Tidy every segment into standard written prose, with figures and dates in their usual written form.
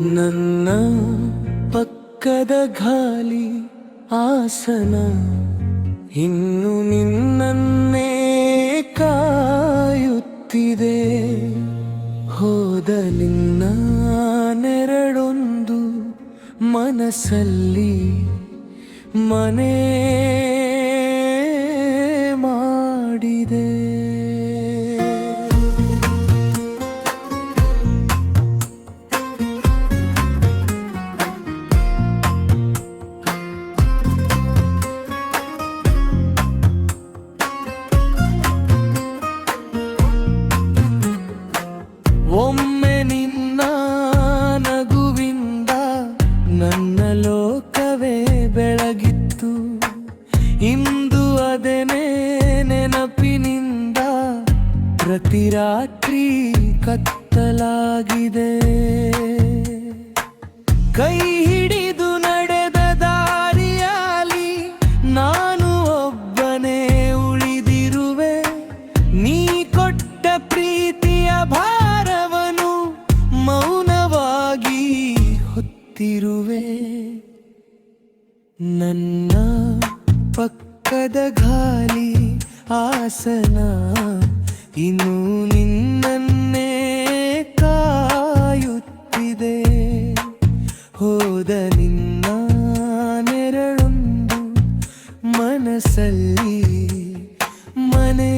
ನನ್ನ ಪಕ್ಕದ ಗಾಲಿ ಆಸನ ಇನ್ನು ನಿನ್ನನ್ನೇ ಕಾಯುತ್ತಿದೆ. ಹೋದ ನಿನ್ನ ನೆರಳೊಂದು ಮನಸ್ಸಲ್ಲಿ ಮನೆ ಮಾಡಿದೆ. ಒಮ್ಮೆ ನಿನ್ನ ನಗುವಿಂದ ನನ್ನ ಲೋಕವೇ ಬೆಳಗಿತ್ತು. ಇಂದು ಅದೇನೇ ನೆನಪಿನಿಂದ ಪ್ರತಿ ರಾತ್ರಿ ಕತ್ತಲಾಗಿದೆ. ಕೈ ಹಿಡಿದು ನಡೆದ ದಾರಿಯಾಲಿ ನಾನು ಒಬ್ಬನೇ ಉಳಿದಿರುವೆ. ನೀ ಕೊಟ್ಟ ಪ್ರೀತಿಯ ಭಾರವನು ಮೌನವಾಗಿ ಹೊತ್ತಿರುವೆ. ನನ್ನ ಪಕ್ಕದ ಗಾಲಿ ಆಸನ ಇನ್ನು ನಿನ್ನನ್ನೇ ಕಾಯುತ್ತಿದೆ. ಹೋದ ನಿನ್ನ ನೆರಳೊಂದು ಮನಸ್ಸಲ್ಲಿ ಮನೆ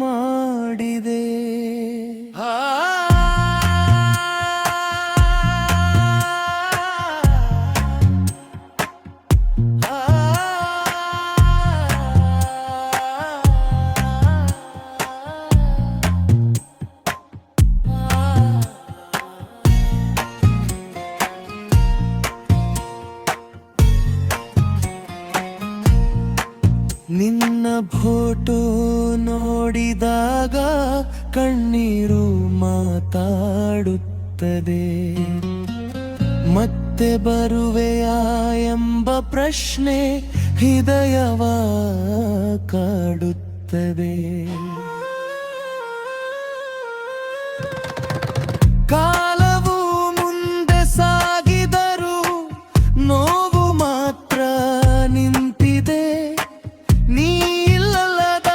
ಮಾಡಿದೆ. ನಿನ್ನ ಫೋಟೋ ನೋಡಿದಾಗ ಕಣ್ಣೀರು ಮಾತಾಡುತ್ತದೆ. ಮತ್ತೆ ಬರುವೆಯಾ ಎಂಬ ಪ್ರಶ್ನೆ ಹೃದಯವ ಕಾಡುತ್ತದೆ. ಕಾಲವು ಮುಂದೆ ಸಾಗಿದರೂ ನೋವು ಮಾತ್ರ ನಿಂತಿದೆ. ನೀ ಇಲ್ಲದ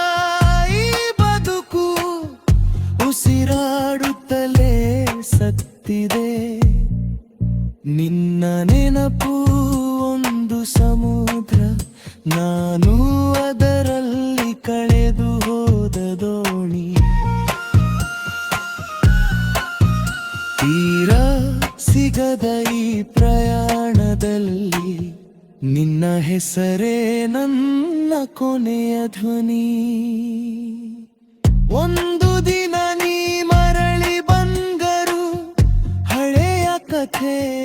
ಈ ಬದುಕು ಉಸಿರಾಡುತ್ತಲೇ ಸತ್ತಿದೆ. ನಿನ್ನ ನೆನಪು ಒಂದು ಸಮುದ್ರ, ನಾನು ಅದರಲ್ಲಿ ಕಳೆದು ಹೋದ ದೋಣಿ. ತೀರ ಸಿಗದ ಈ ಪ್ರಯಾಣದಲ್ಲಿ ನಿನ್ನ ಹೆಸರೇ ನನ್ನ ಕೊನೆಯ ಧ್ವನಿ. ಒಂದು ದಿನ ನೀ ಮರಳಿ ಬಂದರು ಹಳೆಯ ಕಥೆ